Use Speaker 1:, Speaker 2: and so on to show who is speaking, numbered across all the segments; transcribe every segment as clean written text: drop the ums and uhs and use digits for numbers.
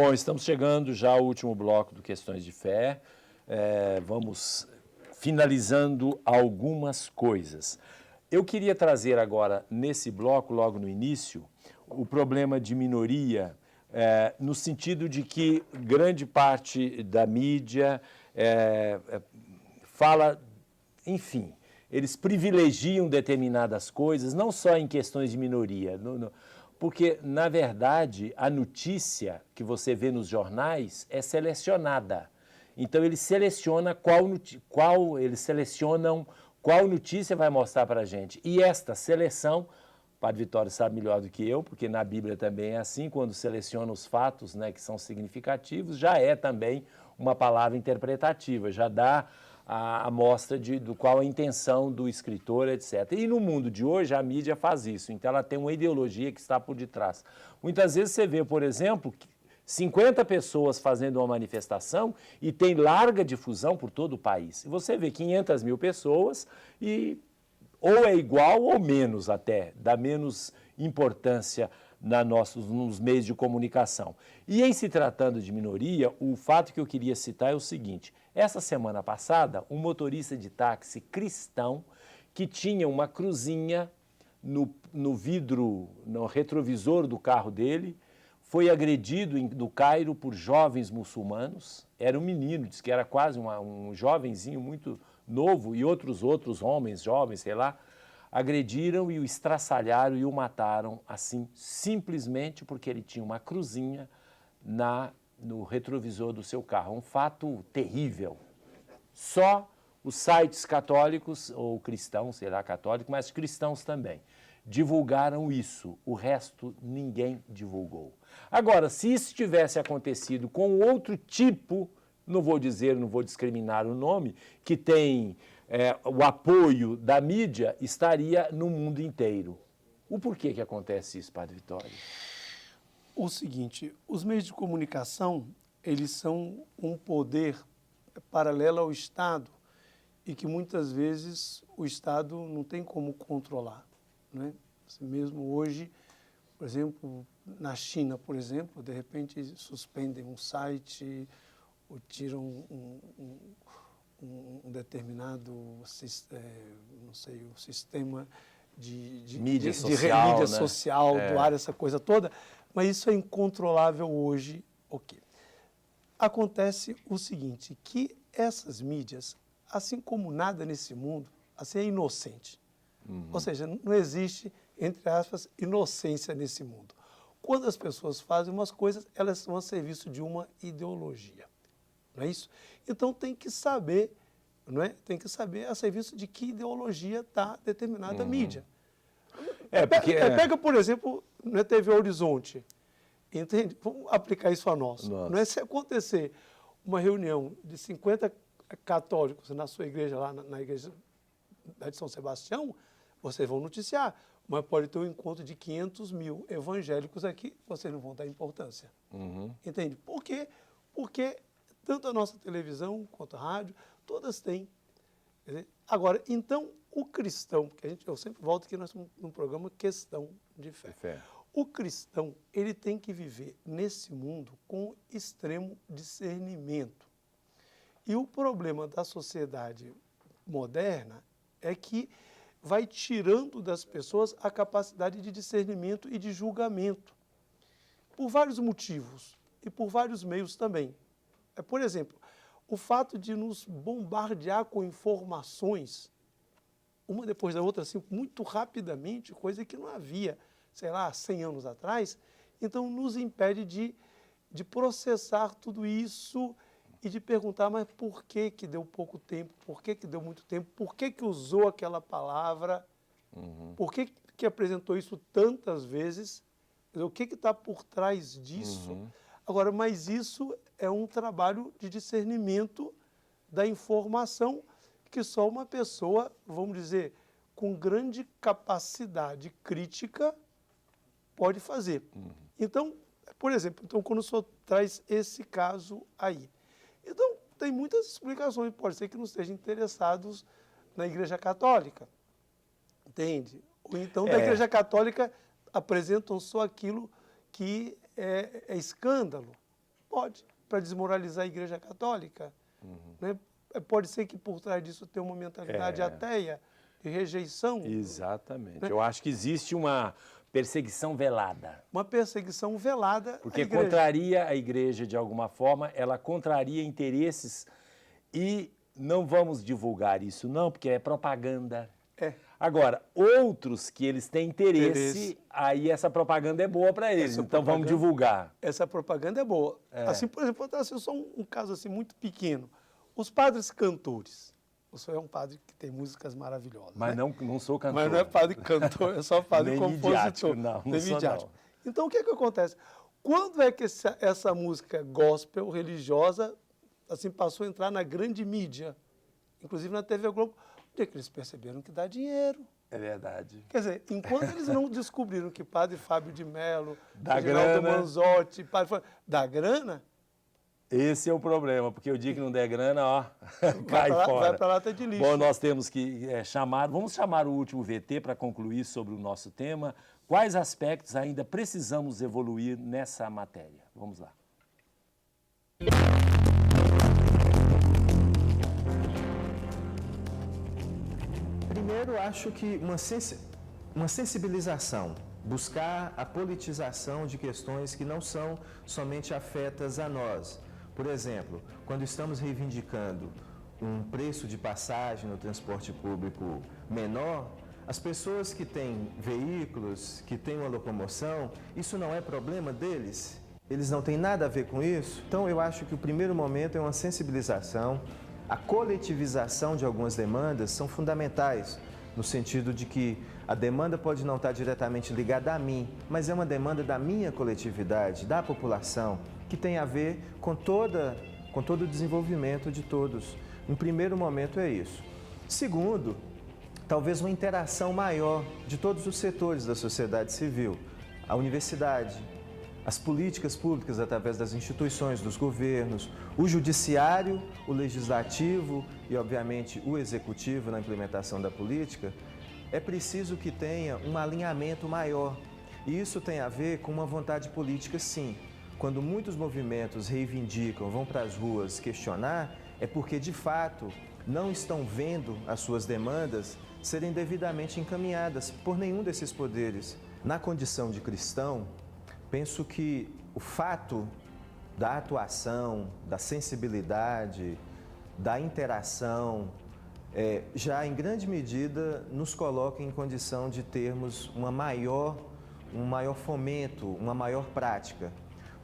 Speaker 1: Bom, estamos chegando já ao último bloco do Questões de Fé. Vamos finalizando algumas coisas. Eu queria trazer agora, nesse bloco, logo no início, o problema de minoria, no sentido de que grande parte da mídia fala, enfim, eles privilegiam determinadas coisas, não só em questões de minoria, porque, na verdade, a notícia que você vê nos jornais é selecionada. Então, eles selecionam qual notícia vai mostrar para a gente. E esta seleção, o Padre Vitório sabe melhor do que eu, porque na Bíblia também é assim, quando seleciona os fatos, né, que são significativos, já é também uma palavra interpretativa, já dá a amostra do qual a intenção do escritor, etc. E no mundo de hoje, a mídia faz isso, então ela tem uma ideologia que está por detrás. Muitas vezes você vê, por exemplo, 50 pessoas fazendo uma manifestação e tem larga difusão por todo o país. E você vê 500 mil pessoas e ou é igual ou menos até, dá menos importância nos meios de comunicação. E em se tratando de minoria, o fato que eu queria citar é o seguinte: essa semana passada, um motorista de táxi cristão que tinha uma cruzinha no vidro, no retrovisor do carro dele, foi agredido no Cairo por jovens muçulmanos. Era um menino, disse que era quase um jovenzinho muito novo, e outros homens jovens, sei lá, agrediram e o estraçalharam e o mataram assim, simplesmente porque ele tinha uma cruzinha no retrovisor do seu carro. Um fato terrível. Só os sites católicos, ou cristãos, sei lá, católicos, mas cristãos também, divulgaram isso. O resto ninguém divulgou. Agora, se isso tivesse acontecido com outro tipo, não vou discriminar o nome, que tem o apoio da mídia, estaria no mundo inteiro. O porquê que acontece isso, Padre Vitório?
Speaker 2: O seguinte, os meios de comunicação, eles são um poder paralelo ao Estado e que muitas vezes o Estado não tem como controlar, né? Mesmo hoje, por exemplo, na China, por exemplo, de repente suspendem um site ou tiram um determinado, não sei, o sistema de
Speaker 1: mídia social, né?
Speaker 2: Doar essa coisa toda, mas isso é incontrolável hoje. Ok. Acontece o seguinte, que essas mídias, assim como nada nesse mundo, assim é inocente. Ou seja, não existe, entre aspas, inocência nesse mundo. Quando as pessoas fazem umas coisas, elas estão a serviço de uma ideologia. Não é isso? Então tem que saber, não é? Tem que saber a serviço de que ideologia está determinada mídia. Pega, por exemplo, na TV Horizonte, entende? Vamos aplicar isso a nós. Não é? Se acontecer uma reunião de 50 católicos na sua igreja, lá na igreja de São Sebastião, vocês vão noticiar, mas pode ter um encontro de 500 mil evangélicos aqui, vocês não vão dar importância. Entende? Por quê? Porque tanto a nossa televisão quanto a rádio, todas têm. Agora, então, o cristão, porque eu sempre volto aqui num programa Questão de Fé. O cristão, ele tem que viver nesse mundo com extremo discernimento. E o problema da sociedade moderna é que vai tirando das pessoas a capacidade de discernimento e de julgamento, por vários motivos e por vários meios também. Por exemplo, o fato de nos bombardear com informações, uma depois da outra, assim, muito rapidamente, coisa que não havia, sei lá, 100 anos atrás, então nos impede de processar tudo isso e de perguntar, mas por que deu pouco tempo, por que deu muito tempo, por que usou aquela palavra, por que apresentou isso tantas vezes, o que está por trás disso. Agora, mas isso é um trabalho de discernimento da informação que só uma pessoa, vamos dizer, com grande capacidade crítica pode fazer. Então, por exemplo, quando o senhor traz esse caso aí, então tem muitas explicações, pode ser que não estejam interessados na Igreja Católica, entende? Ou então da Igreja Católica apresentam só aquilo que é escândalo. Pode, para desmoralizar a Igreja Católica. Né? Pode ser que por trás disso tenha uma mentalidade ateia, de rejeição.
Speaker 1: Exatamente.
Speaker 2: Né?
Speaker 1: Eu acho que existe uma perseguição velada.
Speaker 2: Uma perseguição velada
Speaker 1: Porque
Speaker 2: à igreja.
Speaker 1: contraria a igreja de alguma forma, ela contraria interesses e não vamos divulgar isso não, porque é propaganda. Agora, outros que eles têm interesse, aí essa propaganda é boa para eles, então vamos divulgar.
Speaker 2: Essa propaganda é boa. Assim, por exemplo, assim, só um caso assim, muito pequeno. Os padres cantores. O senhor é um padre que tem músicas maravilhosas.
Speaker 1: Mas
Speaker 2: né?
Speaker 1: não sou cantor.
Speaker 2: Mas não é padre cantor, é só padre compositor.
Speaker 1: Não
Speaker 2: nem
Speaker 1: sou
Speaker 2: midiático.
Speaker 1: não.
Speaker 2: Então, o que acontece? Quando é que essa música gospel, religiosa, assim, passou a entrar na grande mídia? Inclusive na TV Globo. Onde é que eles perceberam que dá dinheiro?
Speaker 1: É verdade.
Speaker 2: Quer dizer, enquanto eles não descobriram que padre Fábio de Mello,
Speaker 1: dá
Speaker 2: Reginaldo
Speaker 1: grana,
Speaker 2: Manzotti, padre dá grana,
Speaker 1: esse é o problema, porque o dia que não der grana, ó, cai fora.
Speaker 2: Vai para lata de lixo.
Speaker 1: Bom, nós temos que vamos chamar o último VT para concluir sobre o nosso tema. Quais aspectos ainda precisamos evoluir nessa matéria? Vamos lá.
Speaker 3: Primeiro, acho que uma sensibilização, buscar a politização de questões que não são somente afetas a nós. Por exemplo, quando estamos reivindicando um preço de passagem no transporte público menor, as pessoas que têm veículos, que têm uma locomoção, isso não é problema deles? Eles não têm nada a ver com isso? Então, eu acho que o primeiro momento é uma sensibilização. A coletivização de algumas demandas são fundamentais, no sentido de que a demanda pode não estar diretamente ligada a mim, mas é uma demanda da minha coletividade, da população, que tem a ver com todo o desenvolvimento de todos. Em primeiro momento é isso. Segundo, talvez uma interação maior de todos os setores da sociedade civil, a universidade, as políticas públicas através das instituições, dos governos, o judiciário, o legislativo e, obviamente, o executivo na implementação da política, é preciso que tenha um alinhamento maior. E isso tem a ver com uma vontade política, sim. Quando muitos movimentos reivindicam, vão para as ruas questionar, é porque, de fato, não estão vendo as suas demandas serem devidamente encaminhadas por nenhum desses poderes. Na condição de cristão, penso que o fato da atuação, da sensibilidade, da interação, já em grande medida nos coloca em condição de termos um maior fomento, uma maior prática.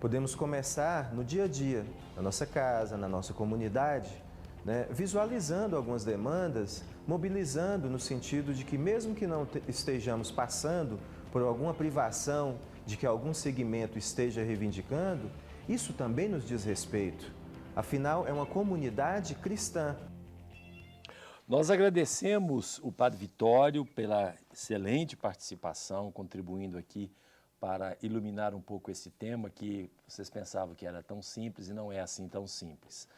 Speaker 3: Podemos começar no dia a dia, na nossa casa, na nossa comunidade, né, visualizando algumas demandas, mobilizando no sentido de que mesmo que não estejamos passando por alguma privação de que algum segmento esteja reivindicando, isso também nos diz respeito. Afinal, é uma comunidade cristã.
Speaker 1: Nós agradecemos o Padre Vitório pela excelente participação, contribuindo aqui para iluminar um pouco esse tema que vocês pensavam que era tão simples e não é assim tão simples.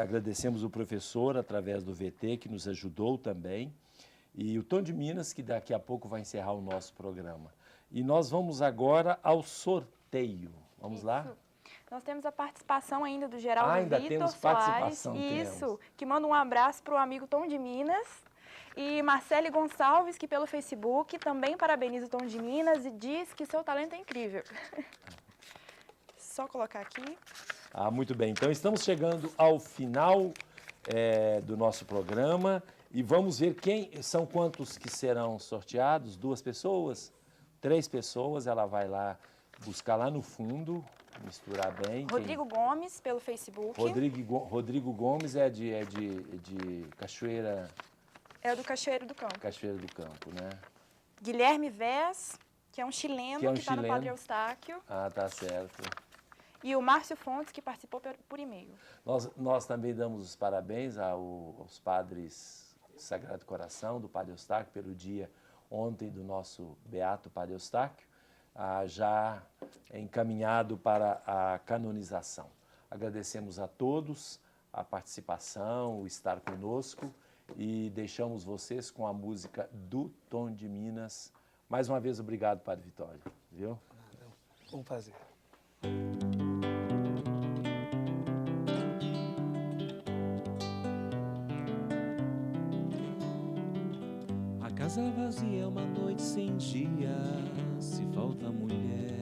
Speaker 1: Agradecemos o professor, através do VT, que nos ajudou também, e o Tom de Minas, que daqui a pouco vai encerrar o nosso programa. E nós vamos agora ao sorteio. Vamos lá?
Speaker 4: Nós temos a participação ainda do Geraldo
Speaker 1: ainda
Speaker 4: Vitor
Speaker 1: temos
Speaker 4: Soares.
Speaker 1: participação,
Speaker 4: Isso,
Speaker 1: temos.
Speaker 4: Que manda um abraço para o amigo Tom de Minas. E Marcele Gonçalves, que pelo Facebook também parabeniza o Tom de Minas e diz que seu talento é incrível. Só colocar aqui.
Speaker 1: Muito bem. Então, estamos chegando ao final do nosso programa e vamos ver são quantos que serão sorteados. 2 pessoas? 3 pessoas. Ela vai lá buscar lá no fundo, misturar bem.
Speaker 4: Rodrigo Gomes, pelo Facebook.
Speaker 1: Rodrigo Gomes é de Cachoeira...
Speaker 4: É do Cachoeiro do Campo.
Speaker 1: Cachoeira do Campo, né?
Speaker 4: Guilherme Vez, que é um chileno que está no Padre Eustáquio.
Speaker 1: Tá certo.
Speaker 4: E o Márcio Fontes, que participou por e-mail.
Speaker 1: Nós também damos os parabéns aos padres do Sagrado Coração, do Padre Eustáquio, pelo dia ontem do nosso beato Padre Eustáquio, já encaminhado para a canonização. Agradecemos a todos a participação, o estar conosco e deixamos vocês com a música do Tom de Minas. Mais uma vez, obrigado, Padre Vitório. Viu?
Speaker 2: Vamos fazer.
Speaker 5: Casa vazia é uma noite sem dia, se falta mulher.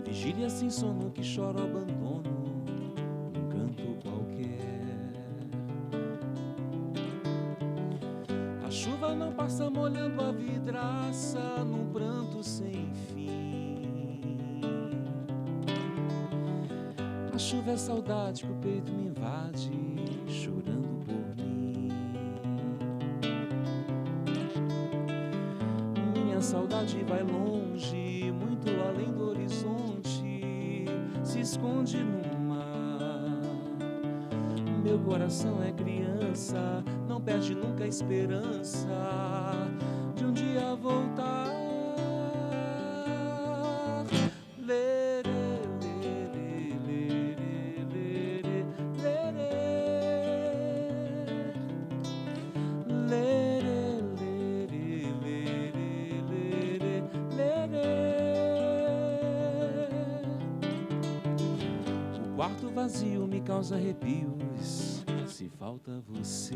Speaker 5: Vigília sem sono que chora o abandono, num canto qualquer. A chuva não passa molhando a vidraça, num pranto sem fim. A chuva é saudade que o peito me invade, chorando por mim. Minha saudade vai longe, muito além do horizonte, se esconde no mar. Meu coração é criança, não perde nunca a esperança de um dia voltar. O quarto vazio me causa arrepios, se falta você.